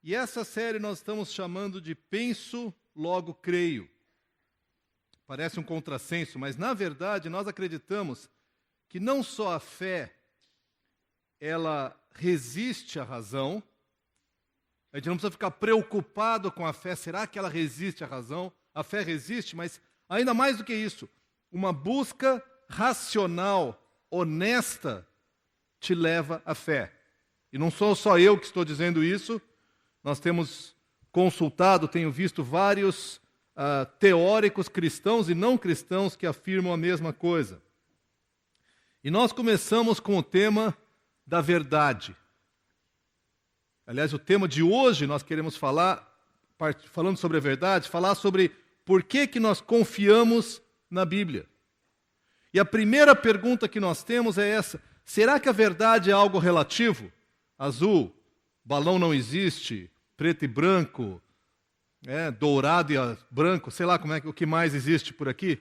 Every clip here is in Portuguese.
E essa série nós estamos chamando de Penso, Logo Creio. Parece um contrassenso, mas na verdade nós acreditamos que não só a fé, ela resiste à razão. A gente não precisa ficar preocupado com a fé, será que ela resiste à razão? A fé resiste, mas ainda mais do que isso, uma busca racional, honesta, te leva à fé. E não sou só eu que estou dizendo isso, nós temos consultado, tenho visto vários teóricos cristãos e não cristãos que afirmam a mesma coisa. E nós começamos com o tema da verdade. Aliás, o tema de hoje nós queremos falar, falando sobre a verdade, falar sobre por que nós confiamos na Bíblia. E a primeira pergunta que nós temos é essa: será que a verdade é algo relativo? Azul, balão não existe, preto e branco, dourado e branco, sei lá o que mais existe por aqui.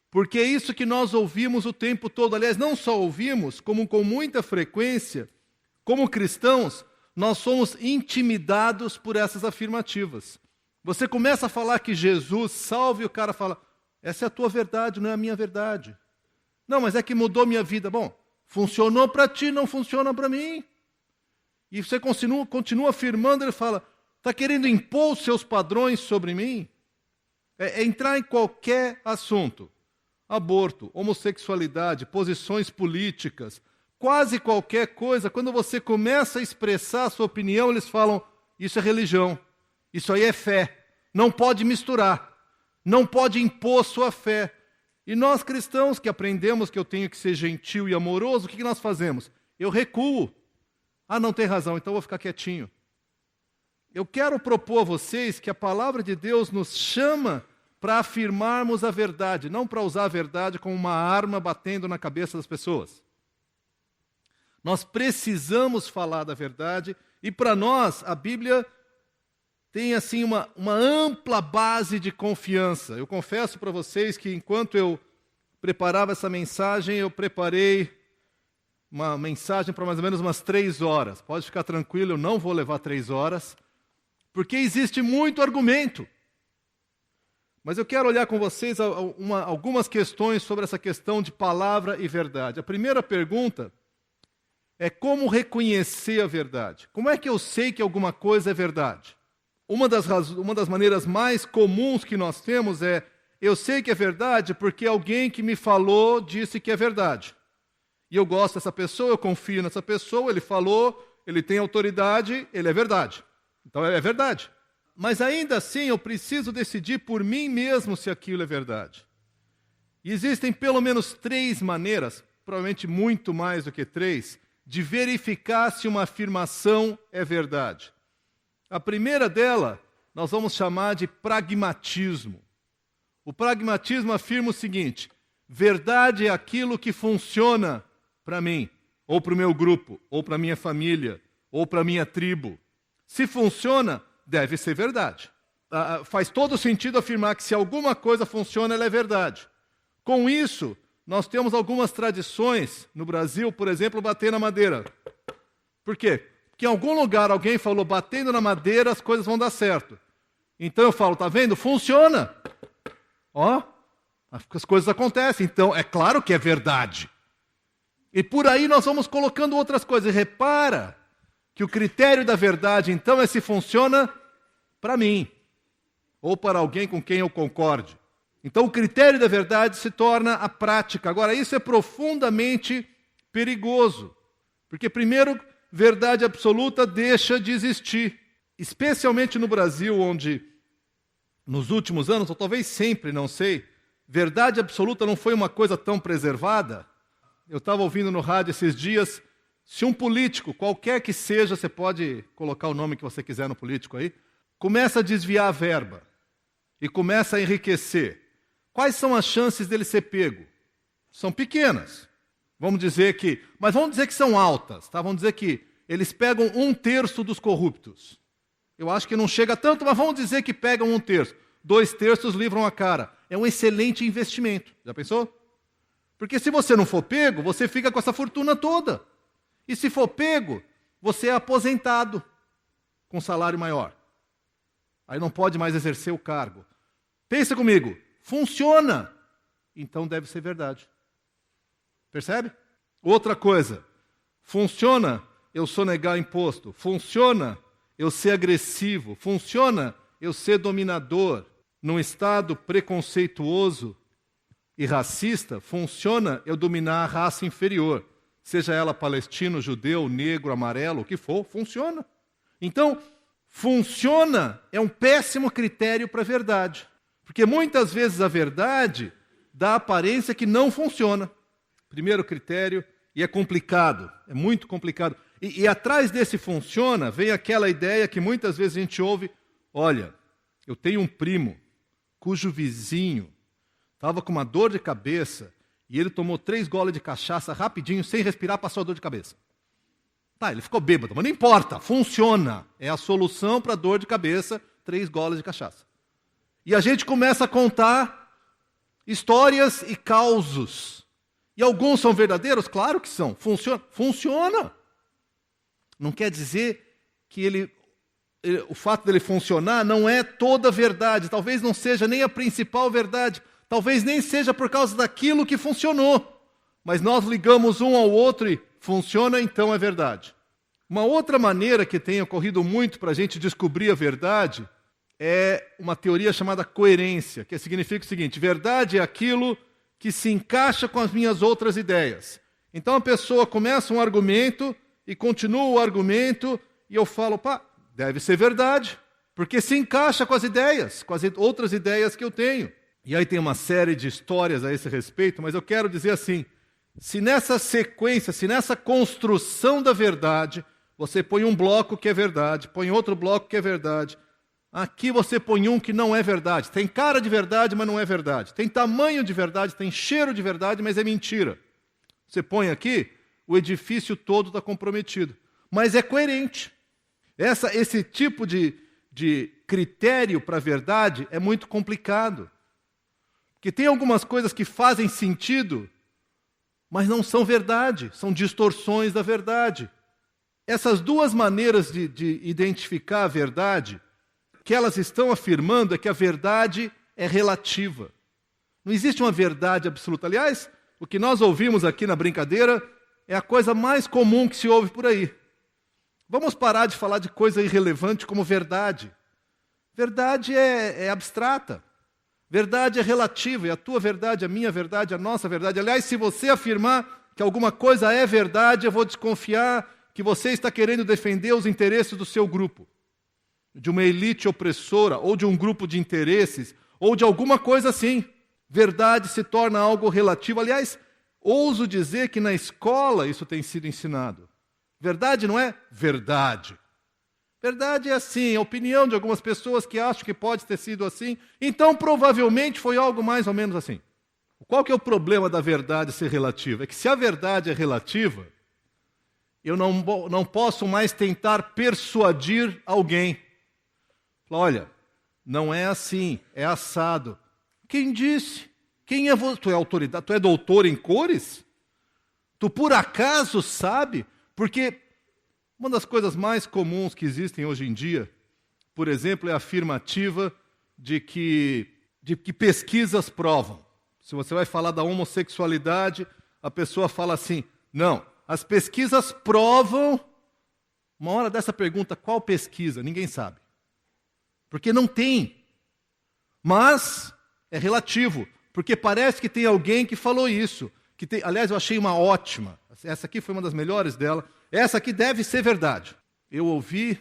Porque é isso que nós ouvimos o tempo todo. Aliás, não só ouvimos, como com muita frequência, como cristãos, nós somos intimidados por essas afirmativas. Você começa a falar que Jesus salva e o cara fala, essa é a tua verdade, não é a minha verdade. Não, mas é que mudou minha vida. Bom, funcionou para ti, não funciona para mim. E você continua afirmando, ele fala, está querendo impor os seus padrões sobre mim? É entrar em qualquer assunto. Aborto, homossexualidade, posições políticas, quase qualquer coisa, quando você começa a expressar a sua opinião, eles falam, isso é religião, isso aí é fé, não pode misturar, não pode impor sua fé. E nós cristãos que aprendemos que eu tenho que ser gentil e amoroso, o que nós fazemos? Eu recuo. Ah, não tem razão, então eu vou ficar quietinho. Eu quero propor a vocês que a palavra de Deus nos chama para afirmarmos a verdade, não para usar a verdade como uma arma batendo na cabeça das pessoas. Nós precisamos falar da verdade e para nós a Bíblia tem assim uma ampla base de confiança. Eu confesso para vocês que enquanto eu preparava essa mensagem, eu preparei uma mensagem para mais ou menos umas 3 horas. Pode ficar tranquilo, eu não vou levar 3 horas, porque existe muito argumento. Mas eu quero olhar com vocês algumas questões sobre essa questão de palavra e verdade. A primeira pergunta é como reconhecer a verdade. Como é que eu sei que alguma coisa é verdade? Uma das maneiras mais comuns que nós temos é, eu sei que é verdade porque alguém que me falou disse que é verdade. E eu gosto dessa pessoa, eu confio nessa pessoa, ele falou, ele tem autoridade, ele é verdade. Então é verdade. Mas ainda assim eu preciso decidir por mim mesmo se aquilo é verdade. E existem pelo menos 3 maneiras, provavelmente muito mais do que 3, de verificar se uma afirmação é verdade. A primeira dela, nós vamos chamar de pragmatismo. O pragmatismo afirma o seguinte, verdade é aquilo que funciona para mim, ou para o meu grupo, ou para a minha família, ou para a minha tribo. Se funciona, deve ser verdade. Faz todo sentido afirmar que se alguma coisa funciona, ela é verdade. Com isso, nós temos algumas tradições no Brasil, por exemplo, bater na madeira. Por quê? Porque em algum lugar alguém falou, batendo na madeira as coisas vão dar certo. Então eu falo, tá vendo? Funciona. Ó, as coisas acontecem. Então é claro que é verdade. E por aí nós vamos colocando outras coisas. E repara que o critério da verdade, então, é se funciona para mim, ou para alguém com quem eu concorde. Então, o critério da verdade se torna a prática. Agora, isso é profundamente perigoso, porque, primeiro, verdade absoluta deixa de existir. Especialmente no Brasil, onde, nos últimos anos, ou talvez sempre, não sei, verdade absoluta não foi uma coisa tão preservada. Eu estava ouvindo no rádio esses dias, se um político, qualquer que seja, você pode colocar o nome que você quiser no político aí, começa a desviar a verba e começa a enriquecer, quais são as chances dele ser pego? São pequenas. Vamos dizer que são altas, tá? Vamos dizer que eles pegam 1/3 dos corruptos. Eu acho que não chega tanto, mas vamos dizer que pegam 1/3. 2/3 livram a cara. É um excelente investimento. Já pensou? Porque se você não for pego, você fica com essa fortuna toda. E se for pego, você é aposentado com salário maior. Aí não pode mais exercer o cargo. Pensa comigo, funciona, então deve ser verdade. Percebe? Outra coisa, funciona eu sonegar imposto, funciona eu ser agressivo, funciona eu ser dominador. Num estado preconceituoso e racista, funciona eu dominar a raça inferior, seja ela palestino, judeu, negro, amarelo, o que for, funciona. Então, funciona é um péssimo critério para a verdade, porque muitas vezes a verdade dá a aparência que não funciona. Primeiro critério, e é complicado, é muito complicado. E atrás desse funciona, vem aquela ideia que muitas vezes a gente ouve, olha, eu tenho um primo cujo vizinho estava com uma dor de cabeça e ele tomou 3 goles de cachaça rapidinho, sem respirar, passou a dor de cabeça. Tá, ele ficou bêbado, mas não importa, funciona. É a solução para dor de cabeça, 3 goles de cachaça. E a gente começa a contar histórias e causos. E alguns são verdadeiros? Claro que são. Funciona. Não quer dizer que o fato dele funcionar não é toda a verdade. Talvez não seja nem a principal verdade. Talvez nem seja por causa daquilo que funcionou. Mas nós ligamos um ao outro e funciona, então é verdade. Uma outra maneira que tem ocorrido muito para a gente descobrir a verdade é uma teoria chamada coerência, que significa o seguinte: verdade é aquilo que se encaixa com as minhas outras ideias. Então a pessoa começa um argumento e continua o argumento e eu falo, deve ser verdade, porque se encaixa com as ideias, com as outras ideias que eu tenho. E aí tem uma série de histórias a esse respeito, mas eu quero dizer assim, se nessa sequência, se nessa construção da verdade, você põe um bloco que é verdade, põe outro bloco que é verdade, aqui você põe um que não é verdade. Tem cara de verdade, mas não é verdade. Tem tamanho de verdade, tem cheiro de verdade, mas é mentira. Você põe aqui, o edifício todo está comprometido. Mas é coerente. Esse tipo de critério para a verdade é muito complicado. Porque tem algumas coisas que fazem sentido, mas não são verdade, são distorções da verdade. Essas duas maneiras de identificar a verdade, que elas estão afirmando é que a verdade é relativa. Não existe uma verdade absoluta. Aliás, o que nós ouvimos aqui na brincadeira é a coisa mais comum que se ouve por aí. Vamos parar de falar de coisa irrelevante como verdade. Verdade é abstrata. Verdade é relativa. E a tua verdade, a minha verdade, a nossa verdade. Aliás, se você afirmar que alguma coisa é verdade, eu vou desconfiar que você está querendo defender os interesses do seu grupo, de uma elite opressora, ou de um grupo de interesses, ou de alguma coisa assim. Verdade se torna algo relativo. Aliás, ouso dizer que na escola isso tem sido ensinado. Verdade não é verdade. Verdade é assim, a opinião de algumas pessoas que acham que pode ter sido assim, então provavelmente foi algo mais ou menos assim. Qual que é o problema da verdade ser relativa? É que se a verdade é relativa, eu não posso mais tentar persuadir alguém. Olha, não é assim, é assado. Quem disse? Quem é você? Tu é autoridade? Tu é doutor em cores? Tu por acaso sabe? Porque uma das coisas mais comuns que existem hoje em dia, por exemplo, é a afirmativa de que pesquisas provam. Se você vai falar da homossexualidade, a pessoa fala assim, não, as pesquisas provam. Uma hora dessa pergunta, qual pesquisa? Ninguém sabe. Porque não tem. Mas é relativo, porque parece que tem alguém que falou isso. Aliás, eu achei uma ótima. Essa aqui foi uma das melhores dela. Essa aqui deve ser verdade. Eu ouvi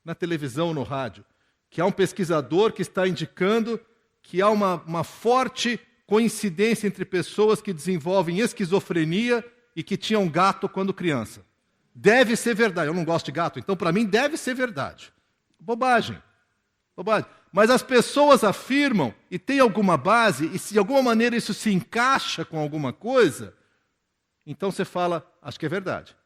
na televisão, no rádio, que há um pesquisador que está indicando que há uma forte coincidência entre pessoas que desenvolvem esquizofrenia e que tinham gato quando criança. Deve ser verdade. Eu não gosto de gato, então para mim deve ser verdade. Bobagem. Mas as pessoas afirmam, e tem alguma base, e se de alguma maneira isso se encaixa com alguma coisa, então você fala, acho que é verdade.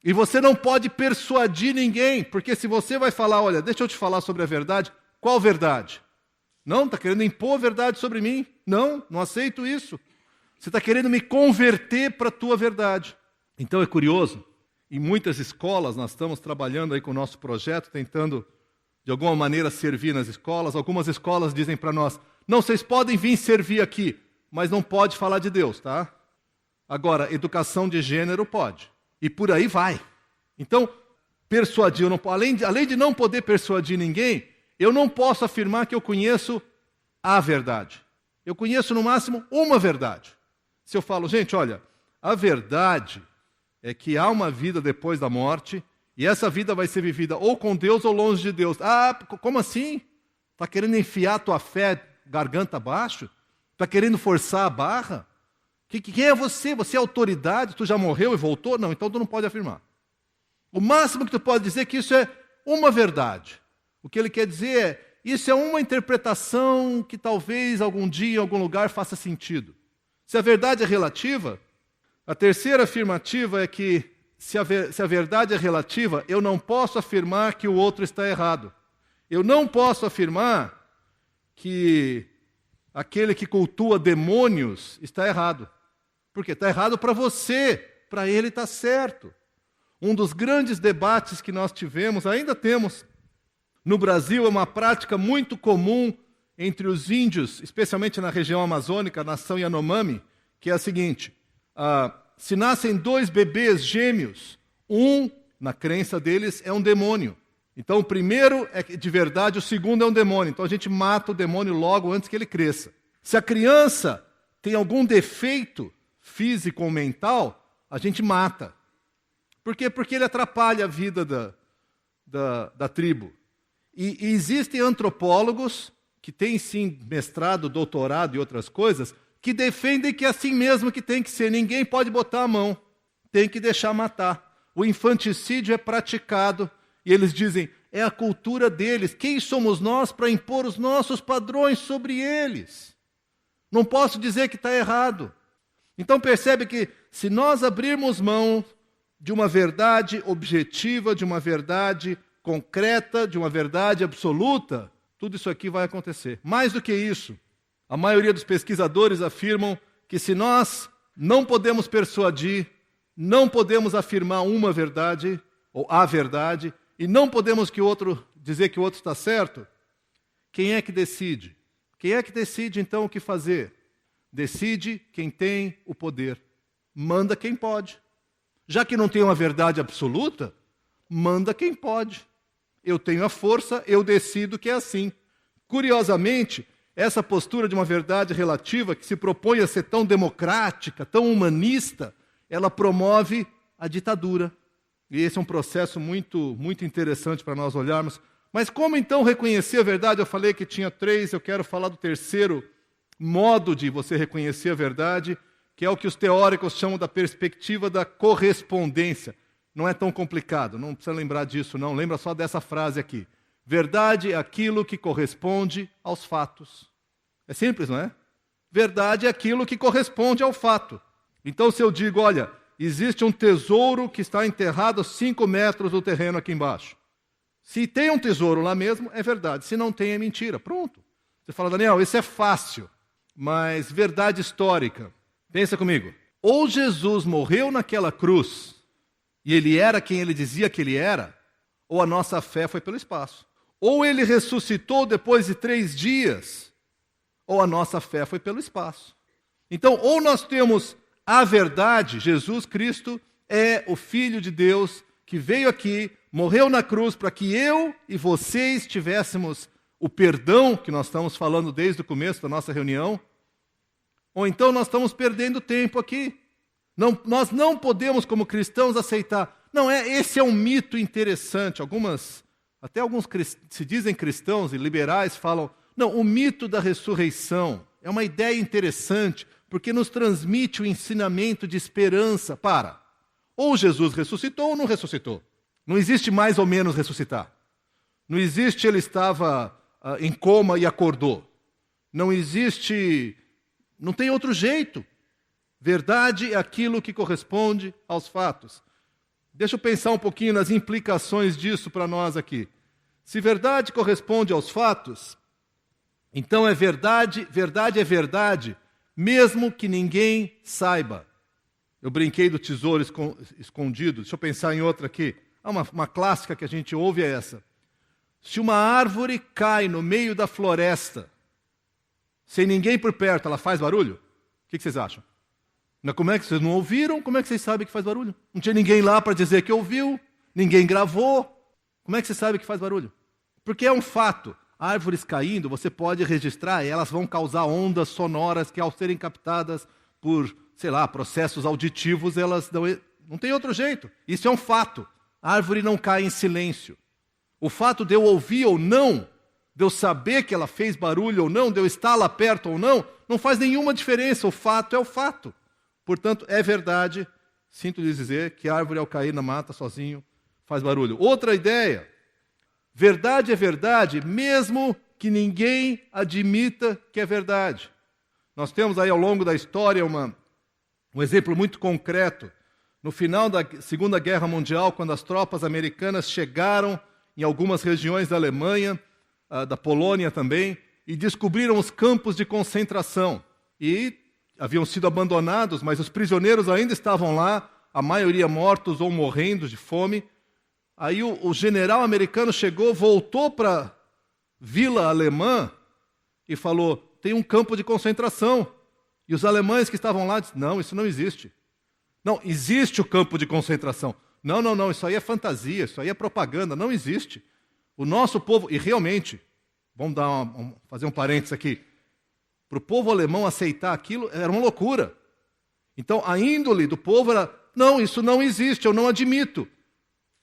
E você não pode persuadir ninguém, porque se você vai falar, olha, deixa eu te falar sobre a verdade, qual verdade? Não, está querendo impor a verdade sobre mim. Não aceito isso. Você está querendo me converter para a tua verdade. Então é curioso, em muitas escolas nós estamos trabalhando aí com o nosso projeto, tentando de alguma maneira, servir nas escolas. Algumas escolas dizem para nós, não, vocês podem vir servir aqui, mas não pode falar de Deus, tá? Agora, educação de gênero pode. E por aí vai. Então, persuadir, além de não poder persuadir ninguém, eu não posso afirmar que eu conheço a verdade. Eu conheço, no máximo, uma verdade. Se eu falo, gente, olha, a verdade é que há uma vida depois da morte, e essa vida vai ser vivida ou com Deus ou longe de Deus. Ah, como assim? Está querendo enfiar a tua fé garganta abaixo? Está querendo forçar a barra? Quem é você? Você é autoridade? Tu já morreu e voltou? Não, então tu não pode afirmar. O máximo que tu pode dizer é que isso é uma verdade. O que ele quer dizer é, isso é uma interpretação que talvez algum dia, em algum lugar, faça sentido. Se a verdade é relativa, a terceira afirmativa é que, se a verdade é relativa, eu não posso afirmar que o outro está errado. Eu não posso afirmar que aquele que cultua demônios está errado. Porque está errado para você, para ele está certo. Um dos grandes debates que nós tivemos, ainda temos, no Brasil, é uma prática muito comum entre os índios, especialmente na região amazônica, a nação Yanomami, que é a seguinte, se nascem 2 bebês gêmeos, um, na crença deles, é um demônio. Então o primeiro é de verdade, o segundo é um demônio. Então a gente mata o demônio logo antes que ele cresça. Se a criança tem algum defeito físico ou mental, a gente mata. Por quê? Porque ele atrapalha a vida da tribo. E existem antropólogos que têm sim mestrado, doutorado e outras coisas, que defendem que é assim mesmo que tem que ser. Ninguém pode botar a mão, tem que deixar matar. O infanticídio é praticado e eles dizem, é a cultura deles. Quem somos nós para impor os nossos padrões sobre eles? Não posso dizer que está errado. Então percebe que se nós abrirmos mão de uma verdade objetiva, de uma verdade concreta, de uma verdade absoluta, tudo isso aqui vai acontecer. Mais do que isso, a maioria dos pesquisadores afirmam que se nós não podemos persuadir, não podemos afirmar uma verdade, ou a verdade, e não podemos dizer que o outro está certo, quem é que decide? Quem é que decide então o que fazer? Decide quem tem o poder. Manda quem pode. Já que não tem uma verdade absoluta, manda quem pode. Eu tenho a força, eu decido que é assim. Curiosamente, essa postura de uma verdade relativa, que se propõe a ser tão democrática, tão humanista, ela promove a ditadura. E esse é um processo muito, muito interessante para nós olharmos. Mas como então reconhecer a verdade? Eu falei que tinha 3, eu quero falar do terceiro modo de você reconhecer a verdade, que é o que os teóricos chamam da perspectiva da correspondência. Não é tão complicado, não precisa lembrar disso, não. Lembra só dessa frase aqui. Verdade é aquilo que corresponde aos fatos. É simples, não é? Verdade é aquilo que corresponde ao fato. Então, se eu digo, olha, existe um tesouro que está enterrado a 5 metros do terreno aqui embaixo. Se tem um tesouro lá mesmo, é verdade. Se não tem, é mentira. Pronto. Você fala, Daniel, isso é fácil, mas verdade histórica. Pensa comigo. Ou Jesus morreu naquela cruz e ele era quem ele dizia que ele era, ou a nossa fé foi pelo espaço. Ou ele ressuscitou depois de 3 dias, ou a nossa fé foi pelo espaço. Então, ou nós temos a verdade, Jesus Cristo é o Filho de Deus que veio aqui, morreu na cruz para que eu e vocês tivéssemos o perdão que nós estamos falando desde o começo da nossa reunião, ou então nós estamos perdendo tempo aqui. Nós não podemos, como cristãos, aceitar. Não, esse é um mito interessante. Até alguns se dizem cristãos e liberais falam, não, o mito da ressurreição é uma ideia interessante, porque nos transmite o ensinamento de esperança. Ou Jesus ressuscitou ou não ressuscitou. Não existe mais ou menos ressuscitar. Não existe ele estava em coma e acordou. Não existe, não tem outro jeito. Verdade é aquilo que corresponde aos fatos. Deixa eu pensar um pouquinho nas implicações disso para nós aqui. Se verdade corresponde aos fatos, então é verdade é verdade, mesmo que ninguém saiba. Eu brinquei do tesouro escondido, deixa eu pensar em outra aqui. Uma clássica que a gente ouve é essa. Se uma árvore cai no meio da floresta, sem ninguém por perto, ela faz barulho? O que vocês acham? Como é que vocês não ouviram? Como é que vocês sabem que faz barulho? Não tinha ninguém lá para dizer que ouviu, ninguém gravou. Como é que você sabe que faz barulho? Porque é um fato. Árvores caindo, você pode registrar, e elas vão causar ondas sonoras que, ao serem captadas por, processos auditivos, elas não tem outro jeito. Isso é um fato. A árvore não cai em silêncio. O fato de eu ouvir ou não, de eu saber que ela fez barulho ou não, de eu estar lá perto ou não faz nenhuma diferença. O fato é o fato. Portanto, é verdade, sinto lhes dizer, que a árvore ao cair na mata sozinho faz barulho. Outra ideia, verdade é verdade, mesmo que ninguém admita que é verdade. Nós temos aí ao longo da história um exemplo muito concreto. No final da Segunda Guerra Mundial, quando as tropas americanas chegaram em algumas regiões da Alemanha, da Polônia também, e descobriram os campos de concentração. E haviam sido abandonados, mas os prisioneiros ainda estavam lá, a maioria mortos ou morrendo de fome. Aí o general americano chegou, voltou para a vila alemã e falou, tem um campo de concentração. E os alemães que estavam lá disseram, não, isso não existe. Não, existe o campo de concentração. Não, isso aí é fantasia, isso aí é propaganda, não existe. O nosso povo, e realmente, vamos fazer um parênteses aqui, para o povo alemão aceitar aquilo era uma loucura. Então a índole do povo era, não, isso não existe, eu não admito.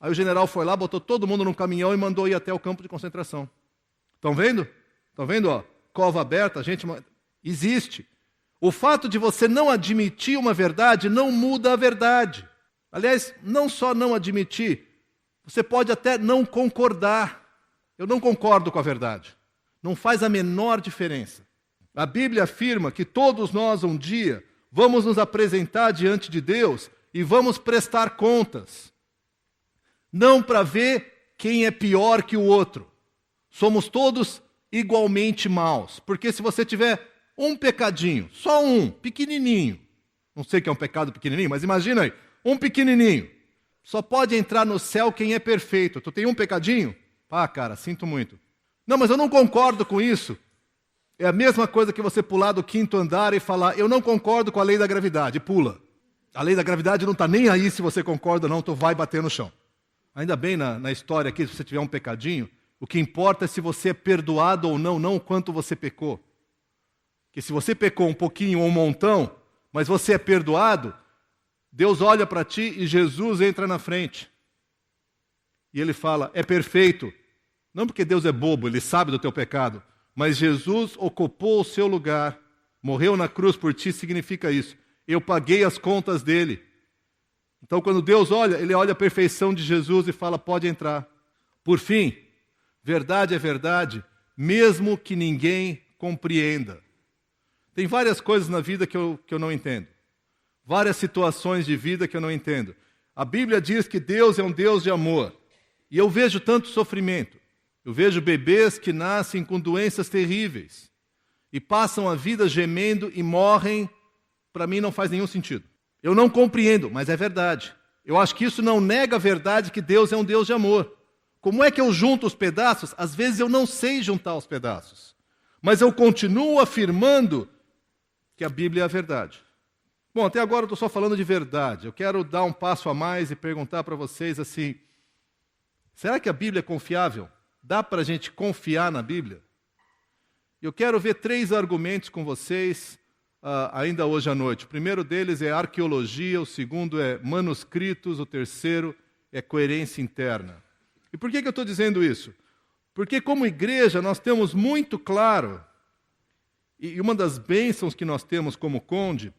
Aí o general foi lá, botou todo mundo num caminhão e mandou ir até o campo de concentração. Estão vendo? Estão vendo? Ó, cova aberta, gente, existe. O fato de você não admitir uma verdade não muda a verdade. Aliás, não só não admitir, você pode até não concordar. Eu não concordo com a verdade. Não faz a menor diferença. A Bíblia afirma que todos nós um dia vamos nos apresentar diante de Deus e vamos prestar contas. Não para ver quem é pior que o outro. Somos todos igualmente maus. Porque se você tiver um pecadinho, só um, pequenininho, não sei o que é um pecado pequenininho, mas imagina aí, um pequenininho, só pode entrar no céu quem é perfeito. Tu tem um pecadinho? Cara, sinto muito. Não, mas eu não concordo com isso. É a mesma coisa que você pular do 5º andar e falar, eu não concordo com a lei da gravidade, pula. A lei da gravidade não está nem aí se você concorda ou não, tu vai bater no chão. Ainda bem na história aqui, se você tiver um pecadinho, o que importa é se você é perdoado ou não o quanto você pecou. Porque se você pecou um pouquinho ou um montão, mas você é perdoado, Deus olha para ti e Jesus entra na frente. E ele fala, é perfeito. Não porque Deus é bobo, ele sabe do teu pecado, mas Jesus ocupou o seu lugar, morreu na cruz por ti, significa isso. Eu paguei as contas dele. Então quando Deus olha, ele olha a perfeição de Jesus e fala, pode entrar. Por fim, verdade é verdade, mesmo que ninguém compreenda. Tem várias coisas na vida que eu não entendo. Várias situações de vida que eu não entendo. A Bíblia diz que Deus é um Deus de amor. E eu vejo tanto sofrimento. Eu vejo bebês que nascem com doenças terríveis. E passam a vida gemendo e morrem. Para mim não faz nenhum sentido. Eu não compreendo, mas é verdade. Eu acho que isso não nega a verdade que Deus é um Deus de amor. Como é que eu junto os pedaços? Às vezes eu não sei juntar os pedaços. Mas eu continuo afirmando que a Bíblia é a verdade. Bom, até agora eu estou só falando de verdade. Eu quero dar um passo a mais e perguntar para vocês assim, será que a Bíblia é confiável? Dá para a gente confiar na Bíblia? Eu quero ver 3 argumentos com vocês ainda hoje à noite. O primeiro deles é arqueologia, o segundo é manuscritos, o terceiro é coerência interna. E por que eu estou dizendo isso? Porque como igreja nós temos muito claro, e uma das bênçãos que nós temos como Conde,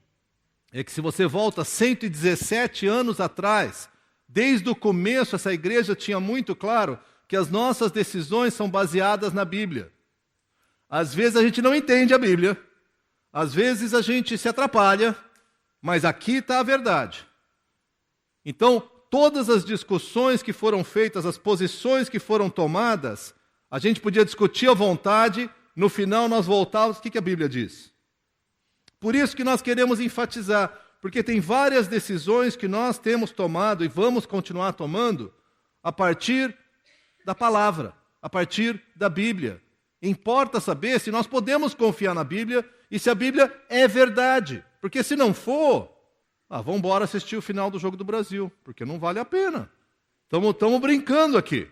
é que se você volta 117 anos atrás, desde o começo essa igreja tinha muito claro que as nossas decisões são baseadas na Bíblia. Às vezes a gente não entende a Bíblia, às vezes a gente se atrapalha, mas aqui está a verdade. Então, todas as discussões que foram feitas, as posições que foram tomadas, a gente podia discutir à vontade, no final nós voltávamos, o que a Bíblia diz? Por isso que nós queremos enfatizar, porque tem várias decisões que nós temos tomado e vamos continuar tomando a partir da palavra. a partir da Bíblia. Importa saber se nós podemos confiar na Bíblia e se a Bíblia é verdade. Porque se não for, vamos embora assistir o final do Jogo do Brasil, porque não vale a pena. Estamos brincando aqui.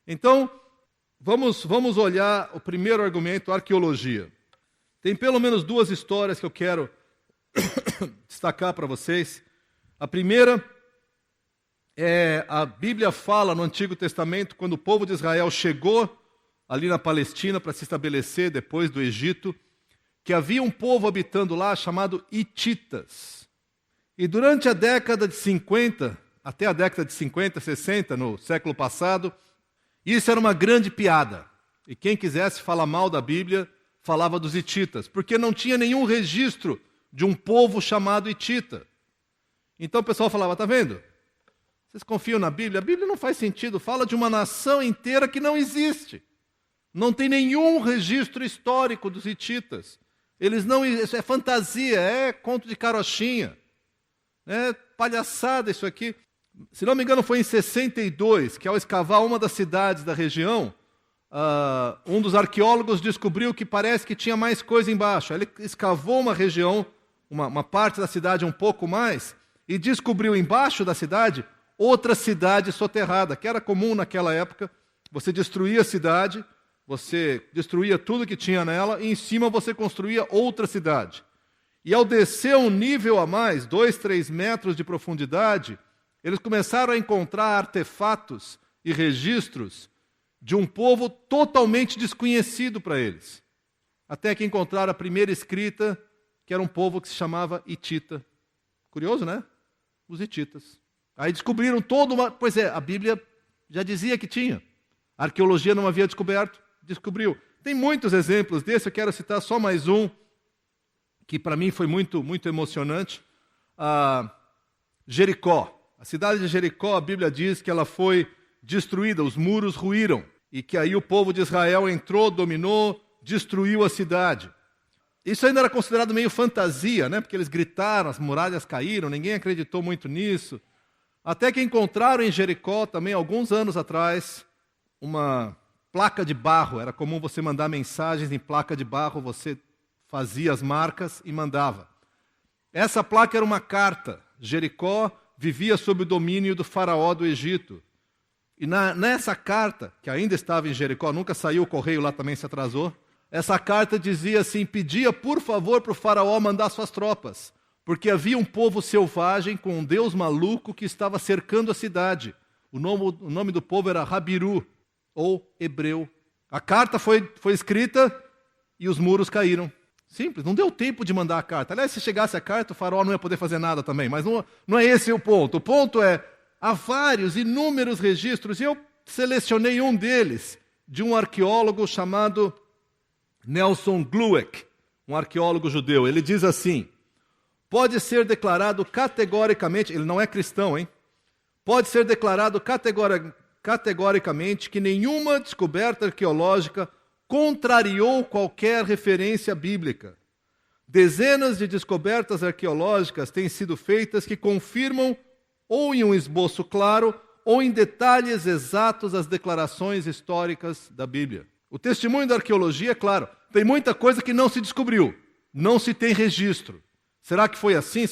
Então, vamos olhar o primeiro argumento, arqueologia. Tem pelo menos duas histórias que eu quero destacar para vocês. A primeira a Bíblia fala no Antigo Testamento, quando o povo de Israel chegou ali na Palestina para se estabelecer depois do Egito, que havia um povo habitando lá chamado hititas. E durante a década de 50, até a década de 50, 60, no século passado, isso era uma grande piada. E quem quisesse falar mal da Bíblia, falava dos hititas, porque não tinha nenhum registro de um povo chamado hitita. Então o pessoal falava, tá vendo? Vocês confiam na Bíblia? A Bíblia não faz sentido, fala de uma nação inteira que não existe. Não tem nenhum registro histórico dos hititas. Isso é fantasia, é conto de carochinha. É palhaçada isso aqui. Se não me engano, foi em 62, que ao escavar uma das cidades da região, um dos arqueólogos descobriu que parece que tinha mais coisa embaixo. Ele escavou uma região, uma parte da cidade um pouco mais, e descobriu embaixo da cidade outra cidade soterrada, que era comum naquela época. Você destruía a cidade, você destruía tudo que tinha nela, e em cima você construía outra cidade. E ao descer um nível a mais, 2, 3 metros de profundidade, eles começaram a encontrar artefatos e registros de um povo totalmente desconhecido para eles. Até que encontraram a primeira escrita, que era um povo que se chamava hitita. Curioso, né? Os hititas. Aí descobriram toda uma... Pois é, a Bíblia já dizia que tinha. A arqueologia não havia descobriu. Tem muitos exemplos desse, eu quero citar só mais um, que para mim foi muito, muito emocionante. Jericó. A cidade de Jericó, a Bíblia diz que ela foi destruída, os muros ruíram, e que aí o povo de Israel entrou, dominou, destruiu a cidade. Isso ainda era considerado meio fantasia, né? Porque eles gritaram, as muralhas caíram, ninguém acreditou muito nisso. Até que encontraram em Jericó, também alguns anos atrás, uma placa de barro. Era comum você mandar mensagens em placa de barro, você fazia as marcas e mandava. Essa placa era uma carta. Jericó vivia sob o domínio do faraó do Egito. E nessa carta, que ainda estava em Jericó, nunca saiu, o correio lá também se atrasou, essa carta dizia assim, pedia por favor para o faraó mandar suas tropas, porque havia um povo selvagem com um deus maluco que estava cercando a cidade. O nome do povo era Rabiru, ou hebreu. A carta foi escrita e os muros caíram. Simples, não deu tempo de mandar a carta. Aliás, se chegasse a carta, o faraó não ia poder fazer nada também, mas não é esse o ponto. O ponto é, há vários, inúmeros registros, e eu selecionei um deles, de um arqueólogo chamado Nelson Glueck, um arqueólogo judeu. Ele diz assim, pode ser declarado categoricamente, ele não é cristão, hein? Pode ser declarado categoricamente que nenhuma descoberta arqueológica contrariou qualquer referência bíblica. Dezenas de descobertas arqueológicas têm sido feitas que confirmam, ou em um esboço claro, ou em detalhes exatos, as declarações históricas da Bíblia. O testemunho da arqueologia, claro, tem muita coisa que não se descobriu, não se tem registro. Será que foi assim?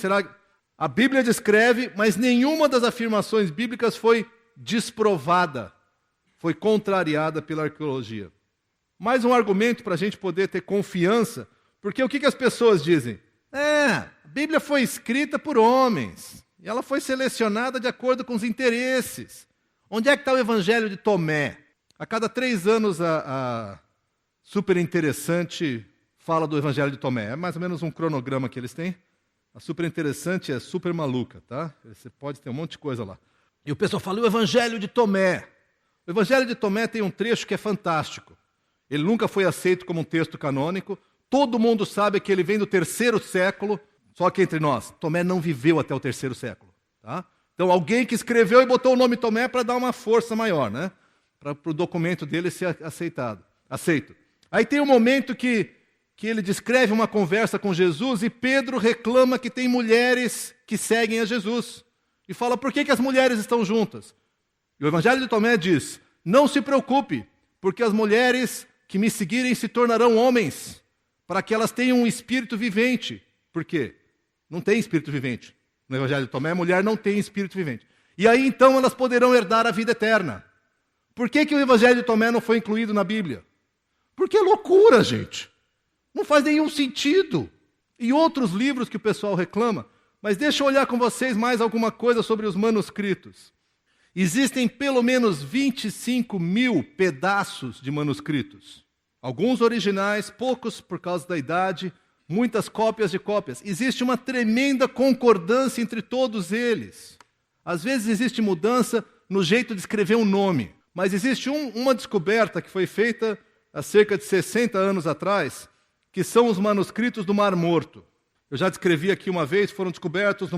A Bíblia descreve, mas nenhuma das afirmações bíblicas foi desprovada, foi contrariada pela arqueologia. Mais um argumento para a gente poder ter confiança, porque o que as pessoas dizem? A Bíblia foi escrita por homens, e ela foi selecionada de acordo com os interesses. Onde é que está o Evangelho de Tomé? A cada 3 anos a Super Interessante fala do Evangelho de Tomé. É mais ou menos um cronograma que eles têm. A Super Interessante é super maluca, tá? Você pode ter um monte de coisa lá. E o pessoal fala, o Evangelho de Tomé. O Evangelho de Tomé tem um trecho que é fantástico. Ele nunca foi aceito como um texto canônico. Todo mundo sabe que ele vem do 3º século, só que entre nós, Tomé não viveu até o 3º século. Tá? Então alguém que escreveu e botou o nome Tomé para dar uma força maior, né? Para o documento dele ser aceito. Aí tem um momento que ele descreve uma conversa com Jesus e Pedro reclama que tem mulheres que seguem a Jesus. E fala, por que as mulheres estão juntas? E o Evangelho de Tomé diz, não se preocupe, porque as mulheres que me seguirem se tornarão homens, para que elas tenham um espírito vivente. Por quê? Não tem espírito vivente. No Evangelho de Tomé, a mulher não tem espírito vivente. E aí, então, elas poderão herdar a vida eterna. Por que o Evangelho de Tomé não foi incluído na Bíblia? Porque é loucura, gente. Não faz nenhum sentido. E outros livros que o pessoal reclama. Mas deixa eu olhar com vocês mais alguma coisa sobre os manuscritos. Existem pelo menos 25 mil pedaços de manuscritos. Alguns originais, poucos por causa da idade, muitas cópias de cópias. Existe uma tremenda concordância entre todos eles. Às vezes existe mudança no jeito de escrever um nome. Mas existe uma descoberta que foi feita há cerca de 60 anos atrás, que são os manuscritos do Mar Morto. Eu já descrevi aqui uma vez, foram descobertos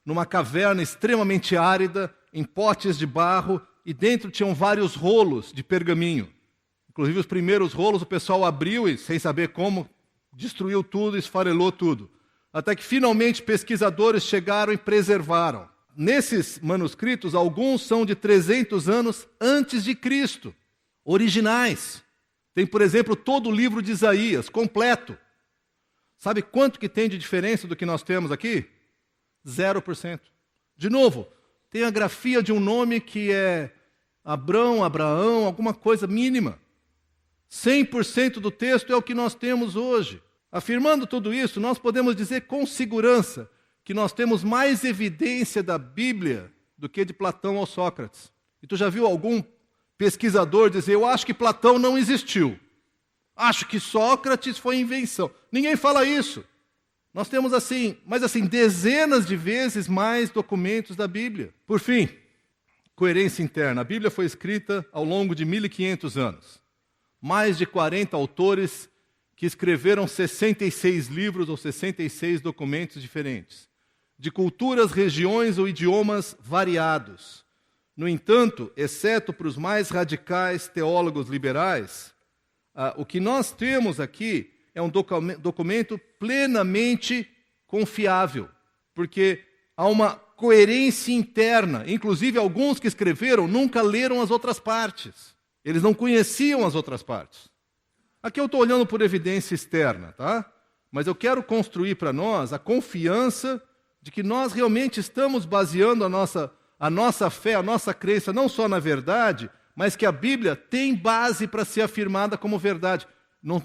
numa caverna extremamente árida, em potes de barro, e dentro tinham vários rolos de pergaminho. Inclusive os primeiros rolos o pessoal abriu e, sem saber como, destruiu tudo, esfarelou tudo. Até que finalmente pesquisadores chegaram e preservaram. Nesses manuscritos, alguns são de 300 anos antes de Cristo, originais. Tem, por exemplo, todo o livro de Isaías, completo. Sabe quanto que tem de diferença do que nós temos aqui? 0%. De novo, tem a grafia de um nome que é Abrão, Abraão, alguma coisa mínima. 100% do texto é o que nós temos hoje. Afirmando tudo isso, nós podemos dizer com segurança que nós temos mais evidência da Bíblia do que de Platão ou Sócrates. E tu já viu algum pesquisador dizer, eu acho que Platão não existiu. Acho que Sócrates foi invenção. Ninguém fala isso. Nós temos dezenas de vezes mais documentos da Bíblia. Por fim, coerência interna. A Bíblia foi escrita ao longo de 1500 anos. Mais de 40 autores que escreveram 66 livros ou 66 documentos diferentes, de culturas, regiões ou idiomas variados. No entanto, exceto para os mais radicais teólogos liberais, o que nós temos aqui é um documento plenamente confiável, porque há uma coerência interna. Inclusive, alguns que escreveram nunca leram as outras partes. Eles não conheciam as outras partes. Aqui eu estou olhando por evidência externa, tá? Mas eu quero construir para nós a confiança de que nós realmente estamos baseando a nossa fé, a nossa crença, não só na verdade, mas que a Bíblia tem base para ser afirmada como verdade.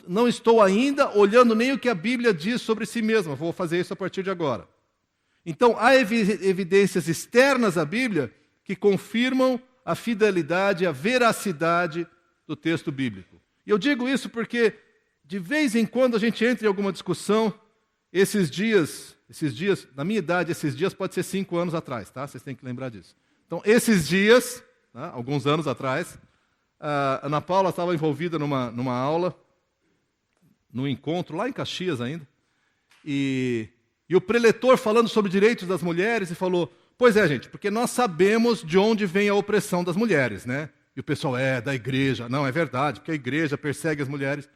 Não estou ainda olhando nem o que a Bíblia diz sobre si mesma, vou fazer isso a partir de agora. Então, há evidências externas à Bíblia que confirmam a fidelidade, a veracidade do texto bíblico. E eu digo isso porque, de vez em quando, a gente entra em alguma discussão, esses dias, na minha idade, esses dias pode ser 5 anos atrás, tá? Vocês têm que lembrar disso. Então, esses dias, né, alguns anos atrás, a Ana Paula estava envolvida numa aula, num encontro, lá em Caxias ainda, e o preletor falando sobre direitos das mulheres, e falou, pois é, gente, porque nós sabemos de onde vem a opressão das mulheres, né? E o pessoal, da igreja. Não, é verdade, porque a igreja persegue as mulheres.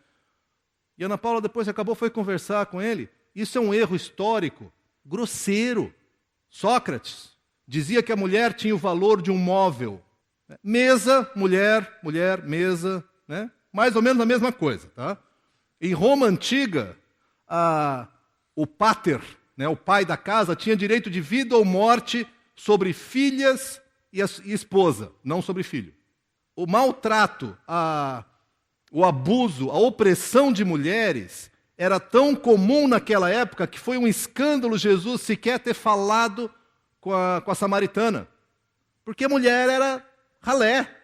E a Ana Paula depois foi conversar com ele. Isso é um erro histórico, grosseiro. Sócrates dizia que a mulher tinha o valor de um móvel. Mesa, mulher, mesa, né? Mais ou menos a mesma coisa, tá? Em Roma antiga, o pater, né, o pai da casa, tinha direito de vida ou morte sobre filhas e esposa, não sobre filho. O maltrato, o abuso, a opressão de mulheres era tão comum naquela época que foi um escândalo Jesus sequer ter falado com a samaritana. Porque a mulher era ralé.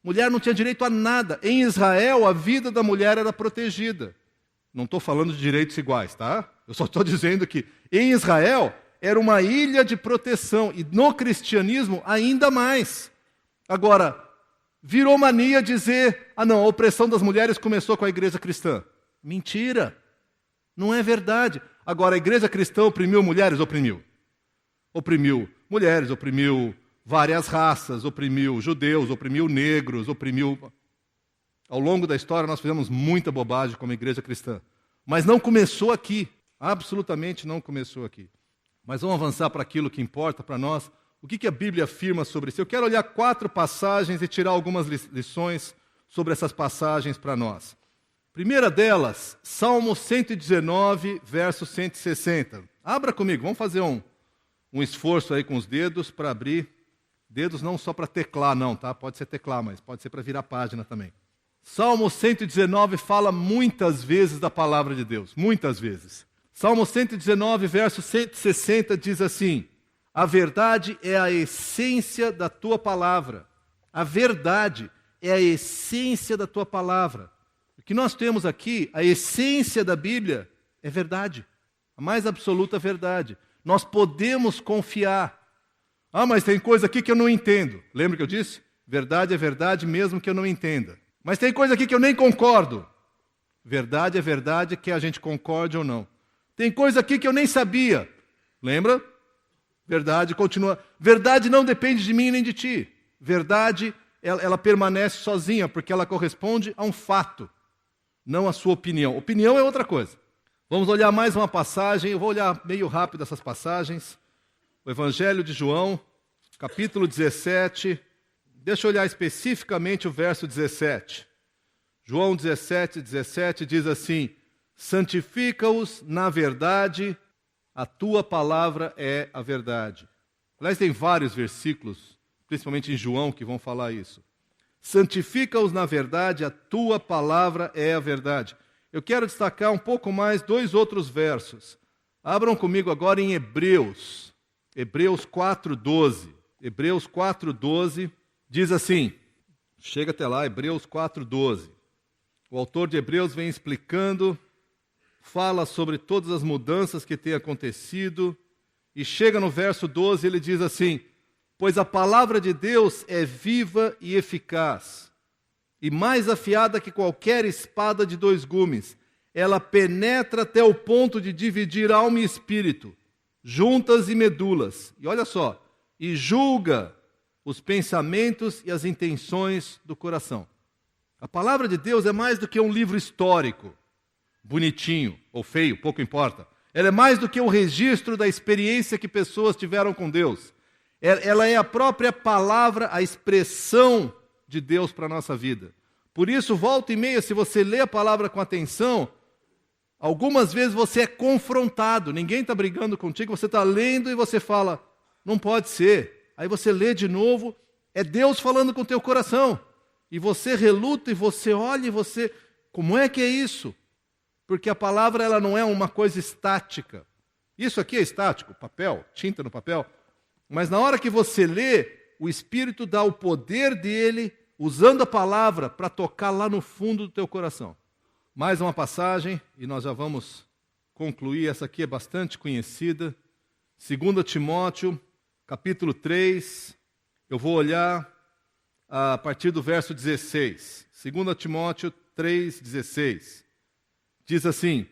Mulher não tinha direito a nada. Em Israel, a vida da mulher era protegida. Não estou falando de direitos iguais, tá? Eu só estou dizendo que em Israel era uma ilha de proteção. E no cristianismo, ainda mais. Agora, virou mania dizer, não, a opressão das mulheres começou com a igreja cristã. Mentira. Não é verdade. Agora, a igreja cristã oprimiu mulheres? Oprimiu. Oprimiu mulheres, oprimiu várias raças, oprimiu judeus, oprimiu negros, oprimiu... Ao longo da história, nós fizemos muita bobagem como igreja cristã. Mas não começou aqui. Absolutamente não começou aqui. Mas vamos avançar para aquilo que importa para nós. O que a Bíblia afirma sobre isso? Eu quero olhar 4 passagens e tirar algumas lições sobre essas passagens para nós. Primeira delas, Salmo 119, verso 160. Abra comigo, vamos fazer um esforço aí com os dedos para abrir. Dedos não só para teclar, não, tá? Pode ser teclar, mas pode ser para virar página também. Salmo 119 fala muitas vezes da palavra de Deus, muitas vezes. Salmo 119, verso 160 diz assim: a verdade é a essência da tua palavra. A verdade é a essência da tua palavra. O que nós temos aqui, a essência da Bíblia, é verdade. A mais absoluta verdade. Nós podemos confiar. Ah, mas tem coisa aqui que eu não entendo. Lembra que eu disse? Verdade é verdade mesmo que eu não entenda. Mas tem coisa aqui que eu nem concordo. Verdade é verdade que a gente concorde ou não. Tem coisa aqui que eu nem sabia. Lembra? Verdade continua. Verdade não depende de mim nem de ti. Verdade, ela permanece sozinha, porque ela corresponde a um fato, não a sua opinião. Opinião é outra coisa. Vamos olhar mais uma passagem, eu vou olhar meio rápido essas passagens. O Evangelho de João, capítulo 17. Deixa eu olhar especificamente o verso 17. João 17, 17 diz assim: santifica-os na verdade, a tua palavra é a verdade. Aliás, tem vários versículos, principalmente em João, que vão falar isso. Santifica-os na verdade, a tua palavra é a verdade. Eu quero destacar um pouco mais 2 outros versos. Abram comigo agora em Hebreus. Hebreus 4:12. Hebreus 4:12 diz assim, chega até lá, Hebreus 4:12. O autor de Hebreus vem explicando, fala sobre todas as mudanças que têm acontecido, e chega no verso 12, ele diz assim: pois a palavra de Deus é viva e eficaz, e mais afiada que qualquer espada de 2 gumes. Ela penetra até o ponto de dividir alma e espírito, juntas e medulas. E olha só, e julga os pensamentos e as intenções do coração. A palavra de Deus é mais do que um livro histórico, bonitinho ou feio, pouco importa. Ela é mais do que um registro da experiência que pessoas tiveram com Deus. Ela é a própria palavra, a expressão de Deus para a nossa vida. Por isso, volta e meia, se você lê a palavra com atenção, algumas vezes você é confrontado. Ninguém está brigando contigo, você está lendo e você fala, não pode ser. Aí você lê de novo, é Deus falando com o teu coração. E você reluta, e você olha, e você... Como é que é isso? Porque a palavra ela não é uma coisa estática. Isso aqui é estático, papel, tinta no papel. Mas na hora que você lê, o Espírito dá o poder dele, usando a palavra, para tocar lá no fundo do teu coração. Mais uma passagem, e nós já vamos concluir. Essa aqui é bastante conhecida. 2 Timóteo, capítulo 3. Eu vou olhar a partir do verso 16. 2 Timóteo 3, 16. Diz assim: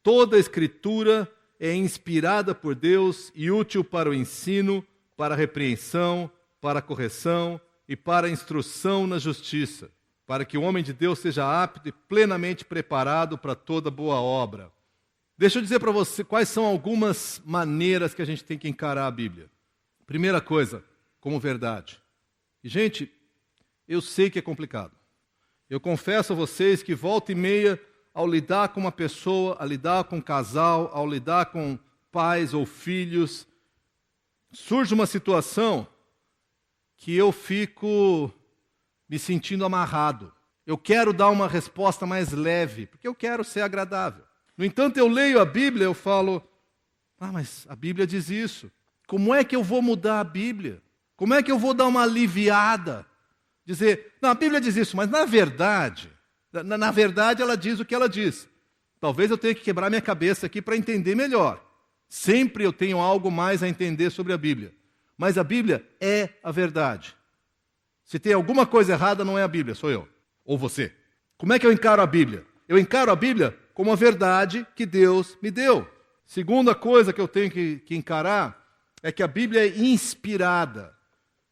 toda a Escritura é inspirada por Deus e útil para o ensino, para a repreensão, para a correção e para a instrução na justiça, para que o homem de Deus seja apto e plenamente preparado para toda boa obra. Deixa eu dizer para você quais são algumas maneiras que a gente tem que encarar a Bíblia. Primeira coisa, como verdade. E, gente, eu sei que é complicado. Eu confesso a vocês que volta e meia, ao lidar com uma pessoa, ao lidar com um casal, ao lidar com pais ou filhos, surge uma situação que eu fico me sentindo amarrado. Eu quero dar uma resposta mais leve, porque eu quero ser agradável. No entanto, eu leio a Bíblia e eu falo, mas a Bíblia diz isso. Como é que eu vou mudar a Bíblia? Como é que eu vou dar uma aliviada? Dizer, não, a Bíblia diz isso, mas na verdade ela diz o que ela diz. Talvez eu tenha que quebrar minha cabeça aqui para entender melhor. Sempre eu tenho algo mais a entender sobre a Bíblia. Mas a Bíblia é a verdade. Se tem alguma coisa errada, não é a Bíblia, sou eu. Ou você. Como é que eu encaro a Bíblia? Eu encaro a Bíblia como a verdade que Deus me deu. Segunda coisa que eu tenho que encarar é que a Bíblia é inspirada.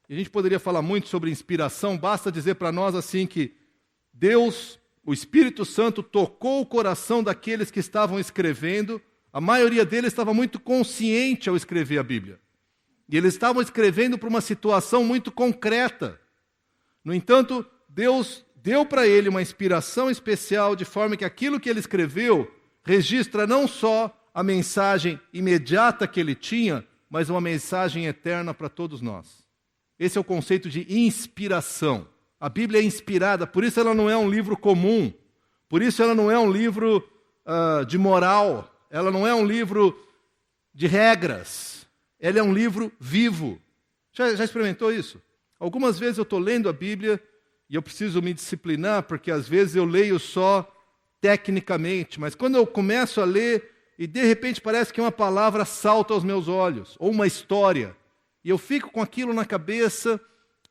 E a gente poderia falar muito sobre inspiração, basta dizer para nós assim que Deus, o Espírito Santo, tocou o coração daqueles que estavam escrevendo. A maioria deles estava muito consciente ao escrever a Bíblia. E eles estavam escrevendo para uma situação muito concreta. No entanto, Deus deu para ele uma inspiração especial, de forma que aquilo que ele escreveu registra não só a mensagem imediata que ele tinha, mas uma mensagem eterna para todos nós. Esse é o conceito de inspiração. A Bíblia é inspirada, por isso ela não é um livro comum, por isso ela não é um livro de moral, ela não é um livro de regras, ela é um livro vivo. Já experimentou isso? Algumas vezes eu estou lendo a Bíblia e eu preciso me disciplinar, porque às vezes eu leio só tecnicamente, mas quando eu começo a ler e de repente parece que uma palavra salta aos meus olhos, ou uma história, e eu fico com aquilo na cabeça,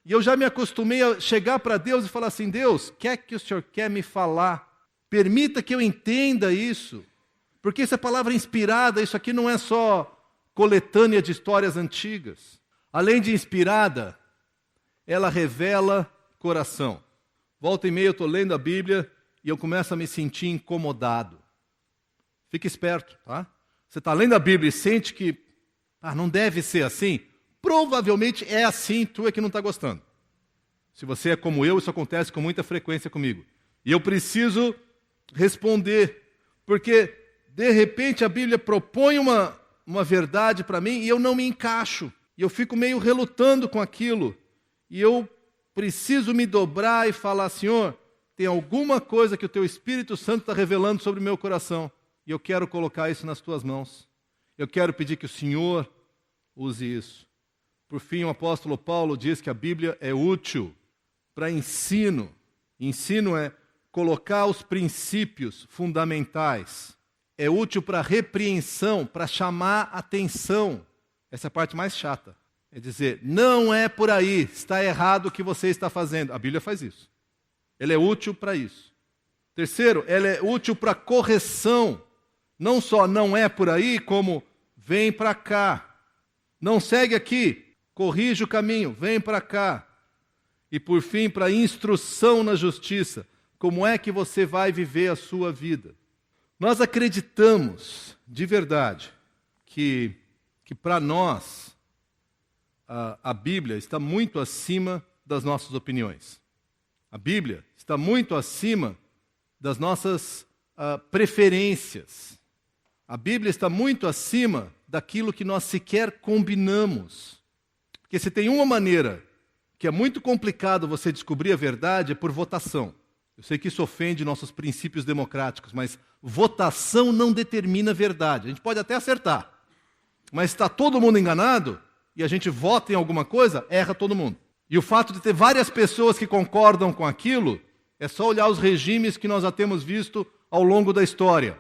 e eu já me acostumei a chegar para Deus e falar assim: Deus, o que é que o Senhor quer me falar? Permita que eu entenda isso, porque essa palavra inspirada, isso aqui não é só coletânea de histórias antigas. Além de inspirada, ela revela coração. Volta e meia eu estou lendo a Bíblia e eu começo a me sentir incomodado. Fique esperto, tá? Você está lendo a Bíblia e sente que não deve ser assim. Provavelmente é assim, tu é que não está gostando. Se você é como eu, isso acontece com muita frequência comigo. E eu preciso responder, porque de repente a Bíblia propõe uma verdade para mim e eu não me encaixo. E eu fico meio relutando com aquilo. E eu preciso me dobrar e falar: Senhor, tem alguma coisa que o Teu Espírito Santo está revelando sobre o meu coração. E eu quero colocar isso nas Tuas mãos. Eu quero pedir que o Senhor use isso. Por fim, o apóstolo Paulo diz que a Bíblia é útil para ensino. Ensino é colocar os princípios fundamentais. É útil para repreensão, para chamar atenção. Essa é a parte mais chata. É dizer: não é por aí, está errado o que você está fazendo. A Bíblia faz isso. Ela é útil para isso. Terceiro, ela é útil para correção. Não só não é por aí, como vem para cá. Não segue aqui, corrige o caminho, vem para cá. E por fim, para instrução na justiça. Como é que você vai viver a sua vida? Nós acreditamos, de verdade, que para nós a Bíblia está muito acima das nossas opiniões. A Bíblia está muito acima das nossas preferências. A Bíblia está muito acima daquilo que nós sequer combinamos. Porque se tem uma maneira que é muito complicado você descobrir a verdade, é por votação. Eu sei que isso ofende nossos princípios democráticos, mas votação não determina a verdade. A gente pode até acertar, mas está todo mundo enganado e a gente vota em alguma coisa, erra todo mundo. E o fato de ter várias pessoas que concordam com aquilo, é só olhar os regimes que nós já temos visto ao longo da história.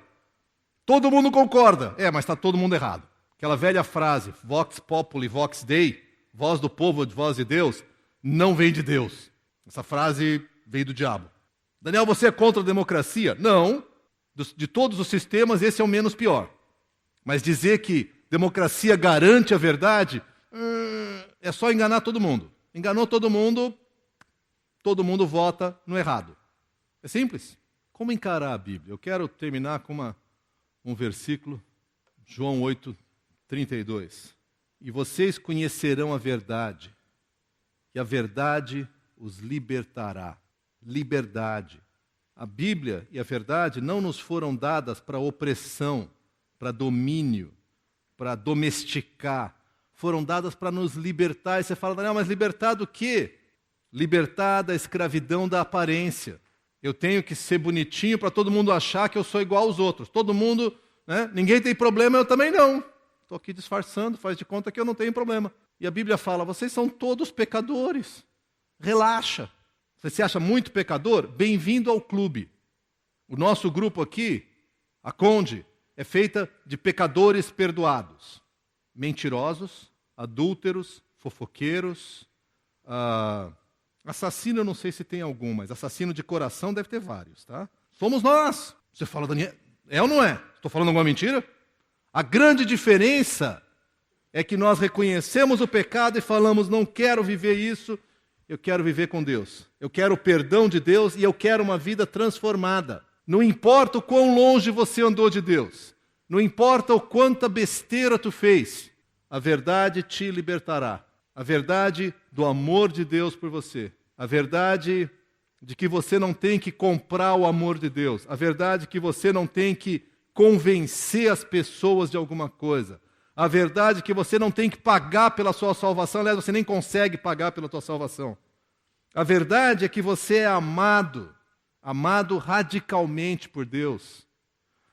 Todo mundo concorda, mas está todo mundo errado. Aquela velha frase, vox populi, vox dei, voz do povo, voz de Deus, não vem de Deus. Essa frase veio do diabo. Daniel, você é contra a democracia? Não. De todos os sistemas, esse é o menos pior. Mas dizer que democracia garante a verdade, é só enganar todo mundo. Enganou todo mundo vota no errado. É simples. Como encarar a Bíblia? Eu quero terminar com um versículo, João 8:32. E vocês conhecerão a verdade, e a verdade os libertará. Liberdade. A Bíblia e a verdade não nos foram dadas para opressão, para domínio, para domesticar. Foram dadas para nos libertar. E você fala: Daniel, mas libertar do quê? Libertar da escravidão da aparência. Eu tenho que ser bonitinho para todo mundo achar que eu sou igual aos outros. Todo mundo, né? Ninguém tem problema, eu também não. Estou aqui disfarçando, faz de conta que eu não tenho problema. E a Bíblia fala: vocês são todos pecadores. Relaxa. Você se acha muito pecador? Bem-vindo ao clube. O nosso grupo aqui, a Conde, é feita de pecadores perdoados. Mentirosos, adúlteros, fofoqueiros, assassino eu não sei se tem algum, mas assassino de coração deve ter vários, tá? Somos nós. Você fala: Daniel, é ou não é? Estou falando alguma mentira? A grande diferença é que nós reconhecemos o pecado e falamos: não quero viver isso, eu quero viver com Deus. Eu quero o perdão de Deus e eu quero uma vida transformada. Não importa o quão longe você andou de Deus, não importa o quanta besteira tu fez, a verdade te libertará. A verdade do amor de Deus por você. A verdade de que você não tem que comprar o amor de Deus, a verdade é que você não tem que convencer as pessoas de alguma coisa, a verdade é que você não tem que pagar pela sua salvação, aliás, você nem consegue pagar pela sua salvação. A verdade é que você é amado radicalmente por Deus.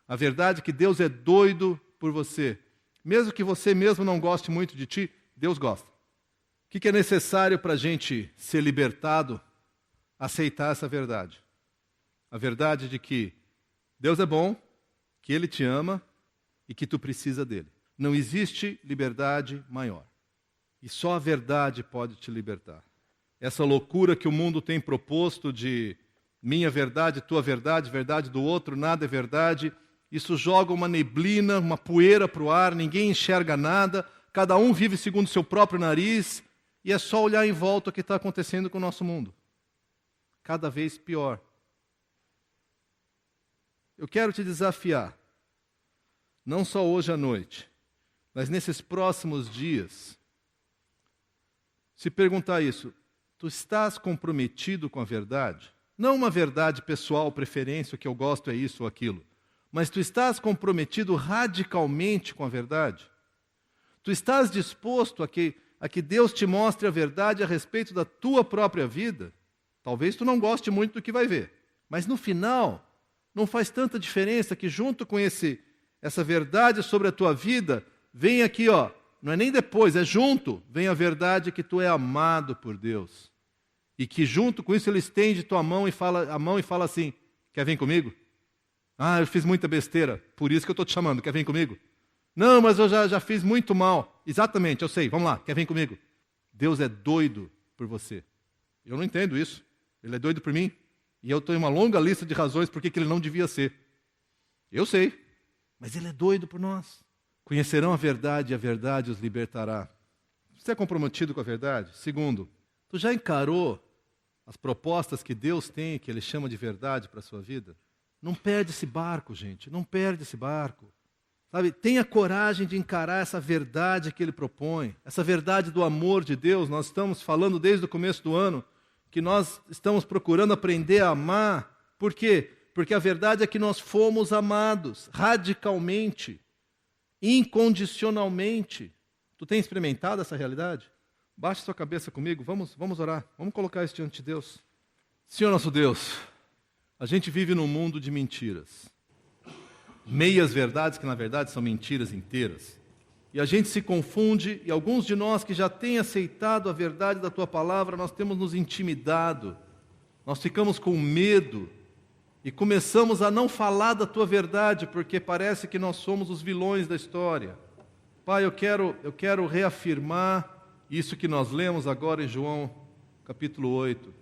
A verdade é que Deus é doido por você. Mesmo que você mesmo não goste muito de ti, Deus gosta. O que é necessário para a gente ser libertado? Aceitar essa verdade. A verdade de que Deus é bom, que Ele te ama e que tu precisa dEle. Não existe liberdade maior. E só a verdade pode te libertar. Essa loucura que o mundo tem proposto de minha verdade, tua verdade, verdade do outro, nada é verdade, isso joga uma neblina, uma poeira para o ar, ninguém enxerga nada, cada um vive segundo o seu próprio nariz, e é só olhar em volta o que está acontecendo com o nosso mundo. Cada vez pior. Eu quero te desafiar, não só hoje à noite, mas nesses próximos dias, se perguntar isso, tu estás comprometido com a verdade? Não uma verdade pessoal, preferência, o que eu gosto é isso ou aquilo, mas tu estás comprometido radicalmente com a verdade? Tu estás disposto a que Deus te mostre a verdade a respeito da tua própria vida? Talvez tu não goste muito do que vai ver, mas no final não faz tanta diferença que junto com essa verdade sobre a tua vida, vem aqui, não é nem depois, é junto, vem a verdade que tu é amado por Deus. E que junto com isso Ele estende tua mão e fala assim, quer vir comigo? Ah, eu fiz muita besteira, por isso que eu estou te chamando, quer vir comigo? Não, mas eu já fiz muito mal. Exatamente, eu sei, vamos lá, quer vir comigo? Deus é doido por você. Eu não entendo isso. Ele é doido por mim. E eu tenho uma longa lista de razões por que Ele não devia ser. Eu sei, mas Ele é doido por nós. Conhecerão a verdade e a verdade os libertará. Você é comprometido com a verdade? Segundo, tu já encarou as propostas que Deus tem, que Ele chama de verdade para a sua vida? Não perde esse barco, gente, não perde esse barco. Sabe, tenha coragem de encarar essa verdade que Ele propõe, essa verdade do amor de Deus. Nós estamos falando desde o começo do ano que nós estamos procurando aprender a amar. Por quê? Porque a verdade é que nós fomos amados radicalmente, incondicionalmente. Tu tem experimentado essa realidade? Baixe sua cabeça comigo, vamos orar, vamos colocar isso diante de Deus. Senhor nosso Deus, a gente vive num mundo de mentiras. Meias verdades que na verdade são mentiras inteiras. E a gente se confunde, e alguns de nós que já têm aceitado a verdade da Tua palavra, nós temos nos intimidado, nós ficamos com medo, e começamos a não falar da Tua verdade, porque parece que nós somos os vilões da história. Pai, eu quero reafirmar isso que nós lemos agora em João, capítulo 8.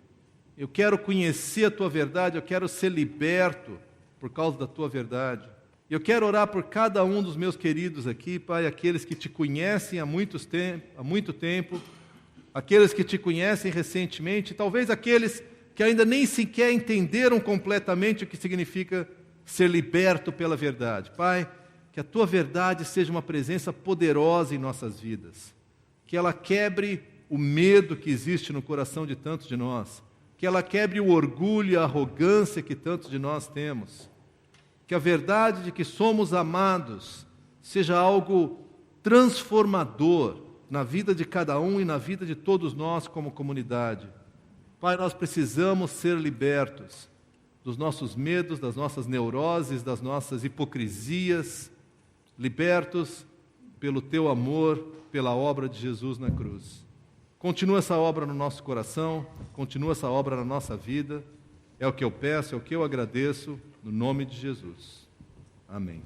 Eu quero conhecer a Tua verdade, eu quero ser liberto por causa da Tua verdade. Eu quero orar por cada um dos meus queridos aqui, Pai, aqueles que Te conhecem há muito tempo, aqueles que Te conhecem recentemente, talvez aqueles que ainda nem sequer entenderam completamente o que significa ser liberto pela verdade. Pai, que a Tua verdade seja uma presença poderosa em nossas vidas, que ela quebre o medo que existe no coração de tantos de nós, que ela quebre o orgulho e a arrogância que tantos de nós temos, que a verdade de que somos amados seja algo transformador na vida de cada um e na vida de todos nós como comunidade. Pai, nós precisamos ser libertos dos nossos medos, das nossas neuroses, das nossas hipocrisias, libertos pelo Teu amor, pela obra de Jesus na cruz. Continua essa obra no nosso coração, continua essa obra na nossa vida. É o que eu peço, é o que eu agradeço, no nome de Jesus. Amém.